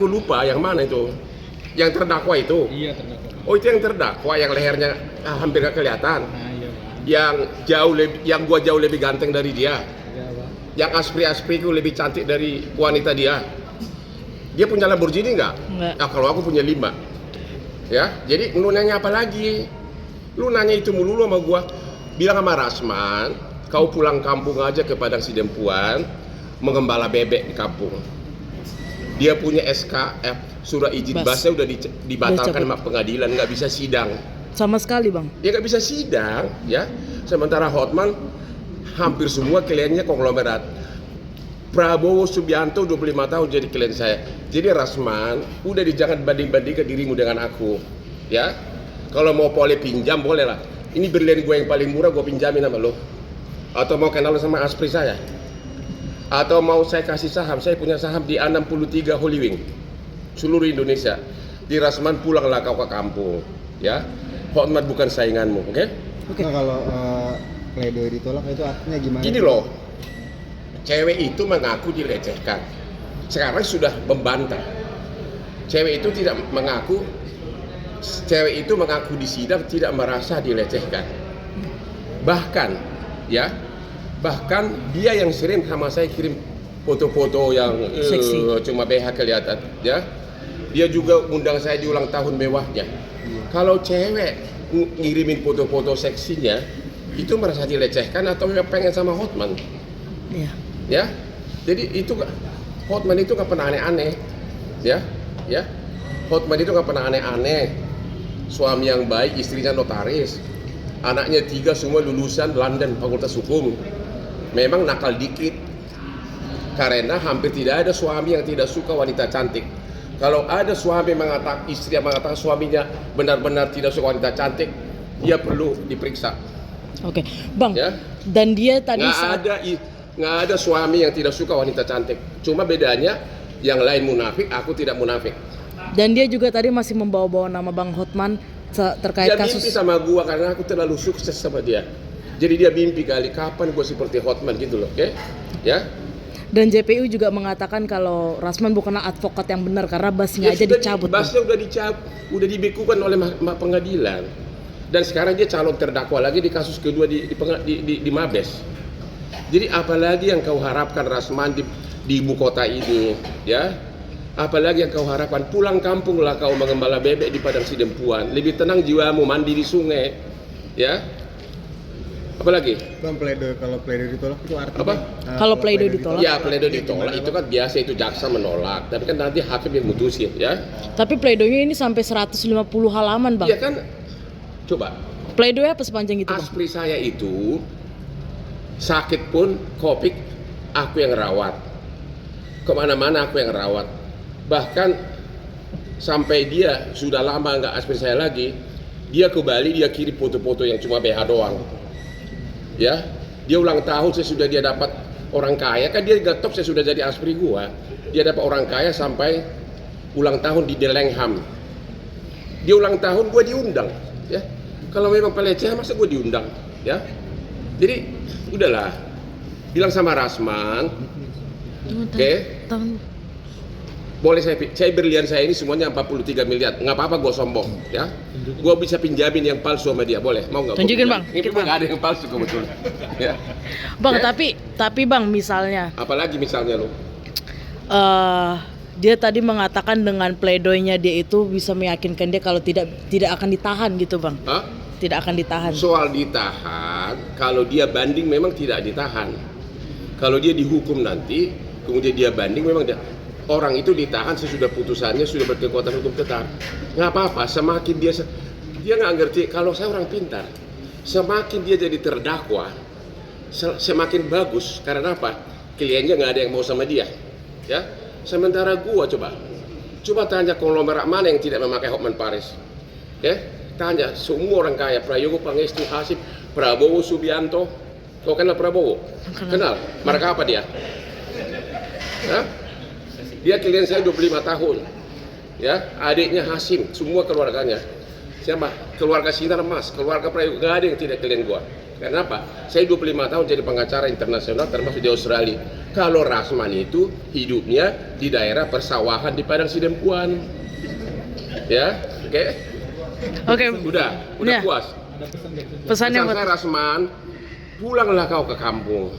Aku lupa yang mana itu, yang terdakwa itu. Iya, terdakwa. Oh, itu yang terdakwa yang lehernya hampir gak kelihatan. Nah, iya, Bang. Yang gua jauh lebih ganteng dari dia. Iya, Bang. Yang aspri-aspri ku lebih cantik dari wanita dia. Dia punya Lamborghini nggak? Nggak. Nah, kalau aku punya 5. Ya, jadi lu nanya apa lagi? Lu nanya itu mulu sama gua. Bilang sama Rasman, kau pulang kampung aja ke Padang Sidempuan, mengembala bebek di kampung. Dia punya SKF, surat izin Bas. basnya udah dibatalkan Udah sama pengadilan, nggak bisa sidang. Sama sekali, Bang. Dia nggak bisa sidang, ya. Sementara Hotman hampir semua kliennya konglomerat. Prabowo Subianto 25 tahun jadi klien saya. Jadi Rasman, udah jangan banding-bandingkan dirimu dengan aku, ya. Kalau mau boleh pinjam boleh lah. Ini berlian gue yang paling murah, gue pinjamin sama lo. Atau mau kenal sama aspri saya? Atau mau saya kasih saham? Saya punya saham di A63 Holywing seluruh Indonesia. Di Rasman pulanglah kau ke kampung, ya. Hotman bukan sainganmu, oke? Oke. Nah, kalau pledoi ditolak itu artinya gimana? Gini loh, cewek itu mengaku dilecehkan. Sekarang sudah membantah. Cewek itu tidak mengaku, cewek itu mengaku di sidang tidak merasa dilecehkan. Bahkan, ya, bahkan dia yang sering sama saya kirim foto-foto yang Seksi. cuma BH kelihatan, ya. Dia juga undang saya di ulang tahun mewahnya. Kalau cewek ngirimin foto-foto seksinya, itu merasa dilecehkan atau memang pengen sama Hotman? Iya. Ya, jadi itu Hotman itu nggak pernah aneh-aneh, ya. Hotman itu nggak pernah aneh-aneh. Suami yang baik, istrinya notaris, anaknya 3 semua lulusan London Fakultas Hukum. Memang nakal dikit, karena hampir tidak ada suami yang tidak suka wanita cantik. Kalau ada suami istri yang mengatakan suaminya benar-benar tidak suka wanita cantik, dia perlu diperiksa. Oke, Bang. Ya. Dan dia tadi Nggak ada suami yang tidak suka wanita cantik. Cuma bedanya yang lain munafik, aku tidak munafik. Dan dia juga tadi masih membawa-bawa nama Bang Hotman terkait Dia kasus. mimpi sama gua karena aku terlalu sukses sama dia. Jadi dia mimpi kali kapan gua seperti Hotman gitu loh, oke? Ya. Dan JPU juga mengatakan kalau Rasman bukanlah advokat yang benar karena basnya aja dicabut. Basnya udah dicabut, udah dibekukan oleh pengadilan. Dan sekarang dia calon terdakwa lagi di kasus kedua di Mabes. Jadi apalagi yang kau harapkan Rasman di ibu kota ini, ya? Apalagi yang kau harapkan, pulang kampung lah kau mengembala bebek di Padang Sidempuan. Lebih tenang jiwamu, mandi di sungai, ya? Apalagi? Bang, kalau pledoi ditolak itu artinya Apa? Kalau pledoi ditolak? Ya, pledoi ditolak itu kan biasa, itu jaksa menolak. Tapi kan nanti hakim yang mutusin, ya? Tapi pledoinya ini sampai 150 halaman, Bang. Iya kan? Coba. Pledoi apa sepanjang itu, Bang? Aspri saya itu sakit pun Covid aku yang rawat, kemana-mana aku yang rawat. Bahkan sampai dia sudah lama nggak aspri saya lagi, dia ke Bali, dia kirim foto-foto yang cuma BH doang. Ya, dia ulang tahun saya sudah dia dapat orang kaya, kan dia nggak top saya sudah jadi aspri gua. Dia dapat orang kaya sampai ulang tahun di Delengham. Dia ulang tahun gua diundang, ya. Kalau memang pelecehan masa gua diundang, ya. Jadi udahlah, bilang sama Rasman, oke? Boleh saya berlian saya ini semuanya 43 miliar, nggak apa-apa gue sombong, ya. Gue bisa pinjamin yang palsu sama dia, boleh? Mau nggak? Tunjukin, Bang. Ini nggak ada yang palsu kebetulan, ya. Bang, Ya. tapi Bang, misalnya Apalagi misalnya lo? dia tadi mengatakan dengan pledoinya dia itu bisa meyakinkan dia kalau tidak akan ditahan gitu, Bang. Hah? Tidak akan ditahan. Soal ditahan, kalau dia banding memang tidak ditahan. Kalau dia dihukum nanti, kemudian dia banding, memang orang itu ditahan sesudah putusannya sudah berkekuatan hukum tetap. Nggak apa-apa, semakin dia nggak ngerti. Kalau saya orang pintar, semakin dia jadi terdakwa, semakin bagus. Karena apa? Kliennya nggak ada yang mau sama dia, ya. Sementara gua coba tanya konglomerat mana yang tidak memakai Hotman Paris, ya. Tanya semua orang kaya, Prayogo, Pangestu, Hasib, Prabowo Subianto. Kau kenal Prabowo? Kenal. Mereka apa dia? Hah? Dia klien saya 25 tahun. Ya, adiknya Hasim, semua keluarganya. Siapa? Keluarga Sinar Mas, keluarga Prayogo, gak ada yang tidak kalian gua. Kenapa? Saya 25 tahun jadi pengacara internasional termasuk di Australia. Kalau Rasman itu hidupnya di daerah persawahan di Padang Sidempuan. Ya, oke? Oke. Udah Ya. puas. Pesannya Pesan buat saya Rasman, pulanglah kau ke kampung.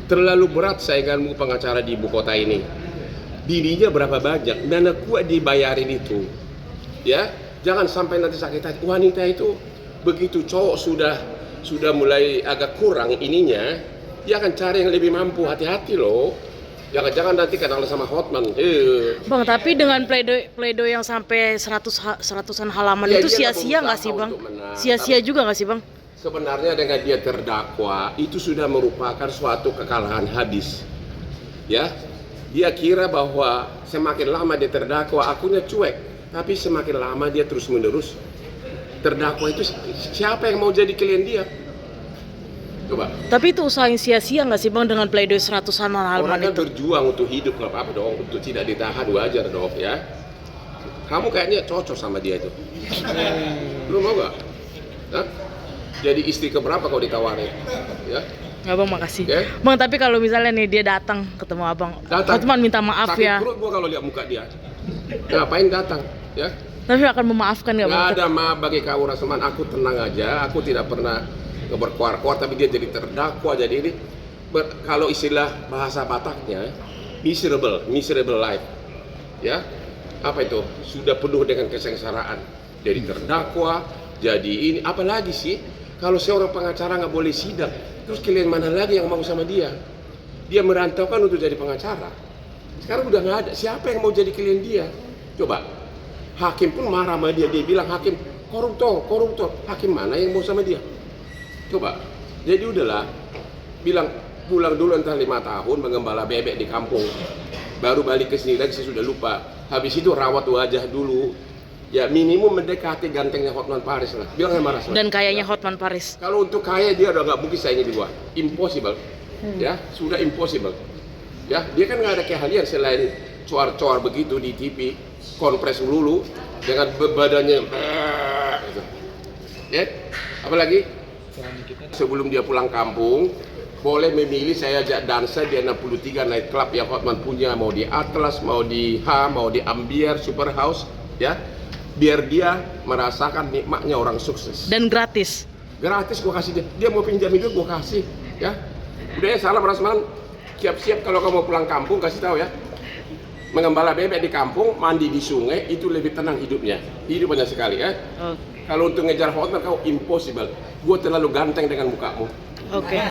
Terlalu berat sainganmu pengacara di ibu kota ini. Dirinya berapa banyak, mana kuat dibayarin itu. Ya, jangan sampai nanti sakit hati. Wanita itu begitu cowok sudah mulai agak kurang ininya, dia akan cari yang lebih mampu. Hati-hati loh. Jangan-jangan nanti kenal sama Hotman. Bang, tapi dengan pledoi yang sampai seratusan halaman Ya, itu dia sia-sia nggak berusaha sih Bang? untuk menang. Sia-sia juga nggak sih Bang? Sebenarnya dengan dia terdakwa itu sudah merupakan suatu kekalahan habis. Ya, dia kira bahwa semakin lama dia terdakwa akunya cuek, tapi semakin lama dia terus-menerus terdakwa itu siapa yang mau jadi klien dia? Coba. Tapi itu usaha yang sia-sia nggak sih Bang dengan pledoi seratusan Orang halaman kan itu? berjuang untuk hidup, nggak apa-apa dong, untuk tidak ditahan wajar dong ya. Kamu kayaknya cocok sama dia itu. Lu mau nggak? Hah? Jadi istri keberapa kau ditawarin? Ya. Nggak Bang, makasih. Oke. Bang, tapi kalau misalnya nih dia datang ketemu Abang, Datang. Hotman minta maaf Sakit ya. perut gua kalau lihat muka dia. Ngapain datang? Ya. Tapi akan memaafkan nggak Bang? Nggak ada maaf bagi kau Rasman. Aku tenang aja. Aku tidak pernah berkuar-kuar, tapi dia jadi terdakwa. Jadi ini kalau istilah bahasa Bataknya miserable life. Ya. Apa itu? Sudah penuh dengan kesengsaraan. Jadi terdakwa, jadi ini apalagi sih? Kalau seorang pengacara nggak boleh sidang, terus kalian mana lagi yang mau sama dia? Dia merantau kan untuk jadi pengacara. Sekarang udah nggak ada. Siapa yang mau jadi klien dia? Coba. Hakim pun marah sama dia. Dia bilang hakim koruptor. Hakim mana yang mau sama dia? Coba. Jadi udahlah. Bilang pulang dulu entah 5 tahun mengembala bebek di kampung. Baru balik ke sini lagi saya sudah lupa. Habis itu rawat wajah dulu. Ya minimum mendekati gantengnya Hotman Paris lah. Bilang sama Rasman. Dan kayaknya Hotman Paris. Kalau untuk kaya dia udah nggak mungkin saingi di gua. Impossible. Ya, sudah impossible. Ya, dia kan nggak ada keahlian selain coar-coar begitu di TV, konpres melulu dengan badannya gitu. Ya, apalagi sebelum dia pulang kampung boleh memilih saya ajak dansa di 63 night club yang Hotman punya, mau di Atlas, mau di H, mau di Ambiar, Super House, ya. Biar dia merasakan nikmatnya orang sukses. Dan gratis. Gratis gua kasih dia. Dia mau pinjam itu gua kasih, ya. Udah ya, salam Rasman. Siap-siap kalau kamu pulang kampung kasih tahu ya. Mengembala bebek di kampung, mandi di sungai itu lebih tenang hidupnya. Hidup banyak sekali ya. Oh, Kalau untuk ngejar Hotman kau impossible. Gua terlalu ganteng dengan mukamu. Oke.